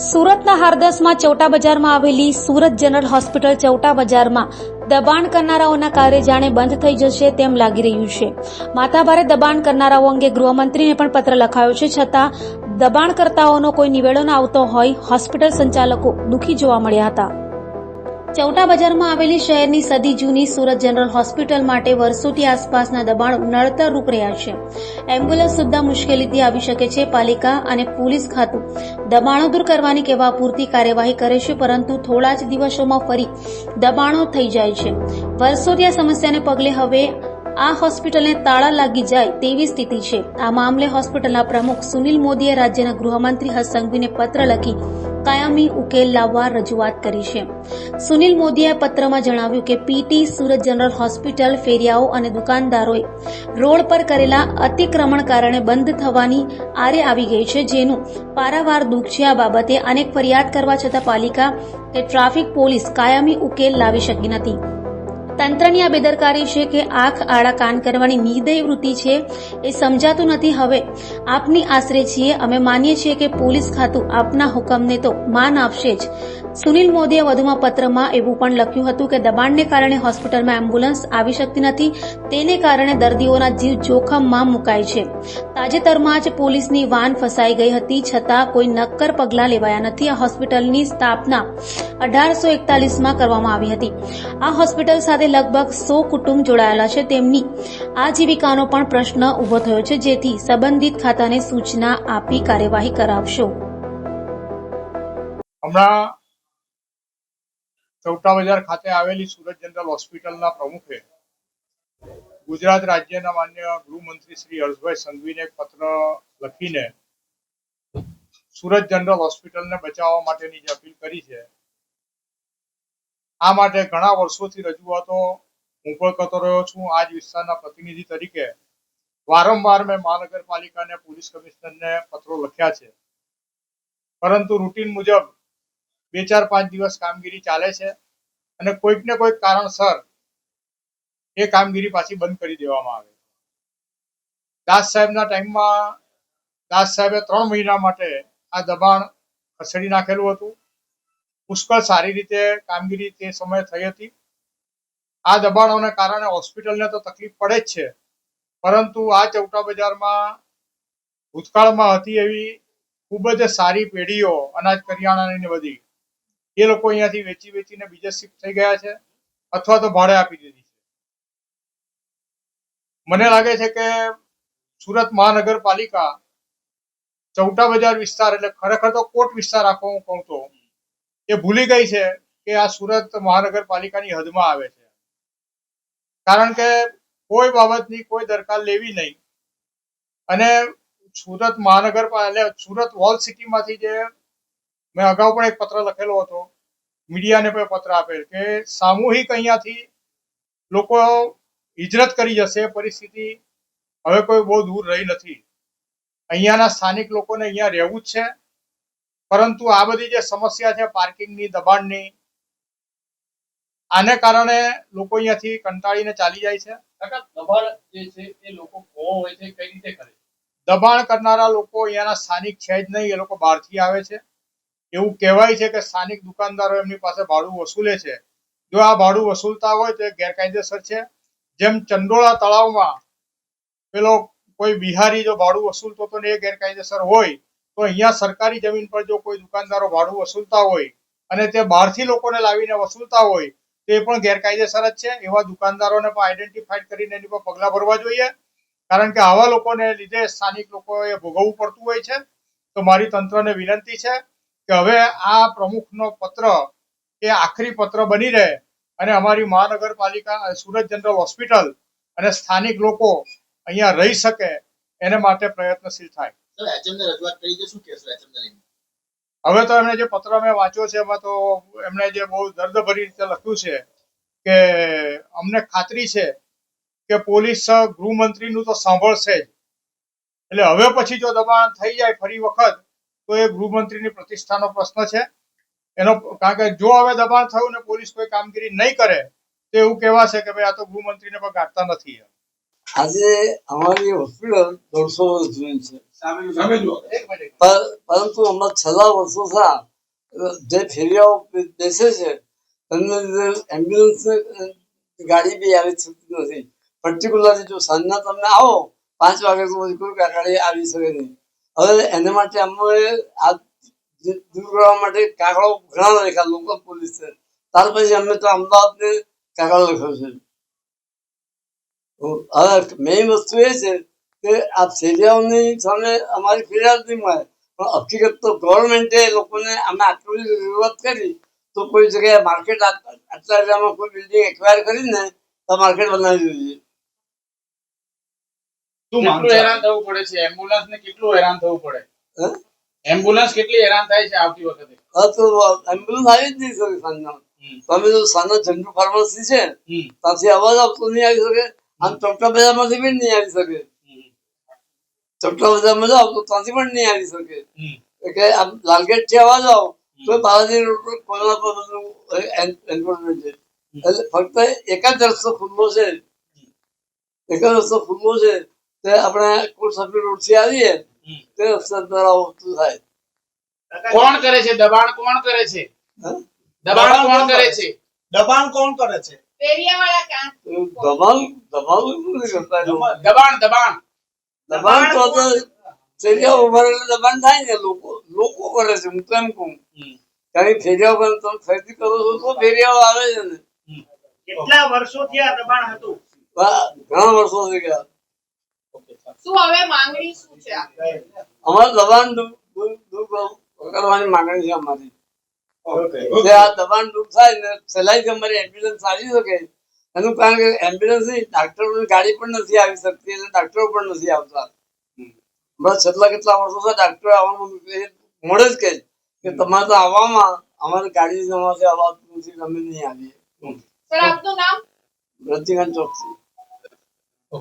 સુરતના હારદસમાં ચૌટા બજારમાં આવેલી સુરત જનરલ હોસ્પિટલ ચૌટા બજારમાં દબાણ કરનારાઓના કાર્ય જાણે બંધ થઈ જશે તેમ લાગી રહ્યું છે. માથાભારે દબાણ કરનારાઓ અંગે ગૃહમંત્રીને પણ પત્ર લખાયો છે, છતાં દબાણકર્તાઓનો કોઈ નિવેડો ન આવતો હોય હોસ્પિટલ સંચાલકો દુઃખી જોવા મળ્યા હતા. ચૌટા બજારમાં આવેલી શહેરની સદી જૂની સુરત જનરલ હોસ્પિટલ માટે વર્ષોથી આસપાસના દબાણ નડતરરૂપ રહ્યા છે. એમ્બ્યુલન્સ સુદ્ધા મુશ્કેલીથી આવી શકે છે. પાલિકા અને પોલીસ ખાતું દબાણો દૂર કરવાની કહેવા પૂરતી કાર્યવાહી કરે છે, પરંતુ થોડા જ દિવસોમાં ફરી દબાણો થઈ જાય છે. વર્ષોથી આ સમસ્યાને પગલે હવે આ હોસ્પિટલને તાળા લાગી જાય તેવી સ્થિતિ છે. આ મામલે હોસ્પિટલના પ્રમુખ સુનિલ મોદીએ રાજ્યના ગૃહમંત્રી હર્ષ સંઘવીને પત્ર લખી કાયમી ઉકેલ લાવવા રજૂઆત કરી છે. સુનિલ મોદીએ પત્રમાં જણાવ્યું કે પીટી સુરત જનરલ હોસ્પિટલ ફેરિયાઓ અને દુકાનદારોએ રોડ પર કરેલા અતિક્રમણ કારણે બંધ થવાની આરે આવી ગઈ છે, જેનું પારાવાર દુઃખ છે. આ બાબતે અનેક ફરિયાદ કરવા છતાં પાલિકા કે ટ્રાફિક પોલીસ કાયમી ઉકેલ લાવી શકી નથી. તંત્રની આ બેદરકારી છે કે આંખ આડા કાન કરવાની નિર્દય વૃત્તિ છે એ સમજાતું નથી. હવે આપની આશરે છીએ. અમે માનીએ છીએ કે પોલીસ ખાતું આપના હુકમને તો માન આપશે જ. સુનિલ મોદીએ વધુમાં પત્રમાં એવું પણ લખ્યું હતું કે દબાણને કારણે હોસ્પિટલમાં એમ્બ્યુલન્સ આવી શકતી નથી. તેને કારણે દર્દીઓના જીવ જોખમમાં મુકાય છે. તાજેતરમાં જ પોલીસની વાન ફસાઈ ગઈ હતી, છતાં કોઈ નક્કર પગલાં લેવાયા નથી. આ હોસ્પિટલની સ્થાપના 1841માં કરવામાં આવી હતી. આ હોસ્પિટલ સાથે લગભગ 100 કુટુંબ જોડાયેલા છે. તેમની આજીવિકાનો પણ પ્રશ્ન ઉભો થયો છે, જેથી સંબંધિત ખાતાને સૂચના આપી કાર્યવાહી કરાવશો. હમણાં ચૌટા બજાર ખાતે આવેલી સુરત જનરલ હોસ્પિટલના પ્રમુખે ગુજરાત રાજ્યના માન્ય ગૃહમંત્રી શ્રી હર્ષભાઈ સંઘવીને એક પત્ર લખીને સુરત જનરલ હોસ્પિટલને બચાવવા માટેની જે અપીલ કરી છે, આ માટે ઘણા વર્ષોથી રજૂઆતો હું પણ કરતો રહ્યો છું. આ જ વિસ્તારના પ્રતિનિધિ તરીકે વારંવાર મેં મહાનગરપાલિકા અને પોલીસ કમિશનરને પત્રો લખ્યા છે, પરંતુ રૂટીન મુજબ 2-4-5 દિવસ કામગીરી ચાલે છે અને કોઈક ને કોઈક કારણસર એ કામગીરી પાછી બંધ કરી દેવામાં આવે. દાસ સાહેબના ટાઈમમાં દાસ સાહેબે 3 મહિના માટે આ દબાણ ખસેડી નાખેલું હતું. પુષ્કળ સારી રીતે કામગીરી તે સમયે થઈ હતી. આ દબાણોને કારણે હોસ્પિટલને તો તકલીફ પડે જ છે, પરંતુ આ ચૌટા બજારમાં ભૂતકાળમાં હતી એવી ખૂબ જ સારી પેઢીઓ અનાજ કરિયાણાની બધી એ લોકો અહીંયાથી વેચીને બીજે શિફ્ટ થઈ ગયા છે અથવા તો ભાડે આપી દીધી છે. મને લાગે છે કે સુરત મહાનગરપાલિકા ચૌટા બજાર વિસ્તાર એટલે ખરેખર તો કોટ વિસ્તાર આખો હું કહું તો એ ભૂલી ગઈ છે કે આ સુરત મહાનગરપાલિકાની હદમાં આવે છે. કારણ કે કોઈ બાબતની કોઈ દરકાર લેવી નહીં અને સુરત મહાનગરપાલિકા એટલે સુરત વોલ સિટીમાંથી જે મેં અગાઉ પણ એક પત્ર લખેલો હતો, મીડિયાને પણ પત્ર આપેલ કે સામૂહિક અહીંયાથી લોકો હિજરત કરી જશે. પરિસ્થિતિ હવે કોઈ બહુ દૂર રહી નથી. અહીંયાના સ્થાનિક લોકોને અહીંયા રહેવું જ છે, પરંતુ આ બધી જે સમસ્યા છે પાર્કિંગની, દબાણની, આને કારણે લોકો અહીંયાથી કંટાળીને ચાલી જાય છે. દબાણ જે છે એ લોકો કોણ હોય છે, કઈ રીતે કરે? દબાણ કરનારા લોકો અહીંયાના સ્થાનિક છે જ નહીં, એ લોકો બહારથી આવે છે. એવું કહેવાય છે કે સ્થાનિક દુકાનદારો એમની પાસે ભાડું વસૂલે છે. જો આ ભાડું વસૂલતા હોય તો એ ગેરકાયદેસર છે. જેમ ચંડોળા તળાવમાં પેલો કોઈ બિહારી જો ભાડું વસૂલતો હતો ને એ ગેરકાયદેસર હોય, તો અહીંયા સરકારી જમીન પર જો કોઈ દુકાનદારો ભાડું વસૂલતા હોય અને તે બહારથી લોકોને લાવીને વસૂલતા હોય તો એ પણ ગેરકાયદેસર જ છે. એવા દુકાનદારોને પણ આઈડેન્ટિફાઈડ કરીને એની પર પગલાં ભરવા જોઈએ, કારણ કે આવા લોકોને લીધે સ્થાનિક લોકોએ ભોગવવું પડતું હોય છે. તો મારી તંત્રને વિનંતી છે કે હવે આ પ્રમુખનો પત્ર એ આખરી પત્ર બની રહે અને અમારી મહાનગરપાલિકા સુરત જનરલ હોસ્પિટલ અને સ્થાનિક લોકો અહીંયા રહી શકે એને માટે પ્રયત્નશીલ થાય. હવે તો એમણે જે પત્ર મેં વાંચ્યો છે એમાં તો એમણે જે બહુ દર્દભરી રીતે લખ્યું છે કે અમને ખાતરી છે કે પોલીસ ગૃહમંત્રીનું તો સાંભળશે જ. એટલે હવે પછી જો દબાણ થઈ જાય ફરી વખત તો એ ગૃહમંત્રીની પ્રતિષ્ઠાનો પ્રશ્ન છે એનો. કારણ કે જો હવે દબાણ થયું ને પોલીસ કોઈ કામગીરી નહીં કરે તો એવું કહેવાશે કે ભાઈ આ તો ગૃહમંત્રીને પણ ગાંઠતા નથી. આજે અમારી હોસ્પિટલ 150 વર્ષ જૂની છે. એક મિનિટ પરંતુ હમણાં છેલ્લા વર્ષો જે ફેરિયાઓ બેસે છે તેમને લીધે એમ્બ્યુલન્સ ગાડી બી આવી શકતી નથી. પર્ટિક્યુલરલી જો સાંજના તમે આવો 5 વાગે તો પછી કોઈ ગાડી આવી શકે નહીં. હવે એને માટે અમે આ દૂર કરવા માટે કાગળો ઘણા લખ્યા લોકલ પોલીસે. ત્યાર પછી અમે તો અમદાવાદને કાગળ લખ્યો છે. હવે મેઇન વસ્તુ એ છે કે આ ફેરિયાઓની સામે અમારી ફરિયાદ નહીં મળે, પણ હકીકત તો ગવર્મેન્ટે લોકોને અમે આટલી રજૂઆત કરી તો કોઈ જગ્યાએ માર્કેટ આટલા એરિયામાં કોઈ બિલ્ડિંગ એક્વાયર કરીને તો માર્કેટ બનાવી જોઈએ. કેટલું હેરાન થવું પડે છે એમ્બ્યુલન્સ ને, કેટલું હેરાન થવું પડે? હે? એમ્બ્યુલન્સ કેટલી હેરાન થાય છે આવતી વખતે? હા તો એમ્બ્યુલન્સ આવી જ નહીં શકે સાંજના. તમે જો સાંજના ઝંડુ ફાર્મસી છે ત્યાંથી અવાજ આવતો નહીં આવી શકે, આમ ચોકટા બજારમાંથી બી નહીં આવી શકે. ચોકટા બજારમાં જાઓ તો ત્યાંથી પણ નહીં આવી શકે. કે આમ લાલગેટ થી અવાજ આવો તો બાલાજી રોડ પર કોના પર બધું એન્ફોર્સમેન્ટ છે. એટલે ફક્ત એક જ રસ્તો ખુલ્લો છે, તે આપણે કોટ સફી રોડ થી આવીએ તે રસ્તા દ્વારા વસ્તુ થાય. કોણ કરે છે દબાણ? કોણ કરે છે દબાણ? કોણ કરે છે દબાણ કોણ કરે છે? દબાણ નથી કરતા એ લોકો. દબાણ દબાણ દબાણ તો ફેરિયા ઉભા એટલે દબાણ થાય ને. લોકો કરે છે. હું કેમ કહું, કારણ કે ફેરિયાઓ કરે તમે ખરીદી કરો છો તો ફેરિયાઓ આવે છે ને. કેટલા વર્ષોથી આ દબાણ હતું? ઘણા વર્ષો થઈ ગયા. શું હવે માંગણી શું છે? અમારે દબાણ દૂર કરવાની માંગણી છે અમારી. આ દબાણ દૂર થાય ને સહેલાઈથી અમારી એમ્બ્યુલન્સ આવી શકે. એનું કારણ કે એમ્બ્યુલન્સ ની ડાક્ટરોની ગાડી પણ નથી આવી શકતી અને ડાક્ટરો પણ નથી આવતા. બસ છેલ્લા કેટલા વર્ષો છે ડાક્ટરો આવવાનું મળે જ કે તમારે તો આવવામાં અમારી ગાડી જમાથી આવવા નથી, અમે નહીં આવીએ. સર આપનું નામ? રજનીકાંત ચોકસી.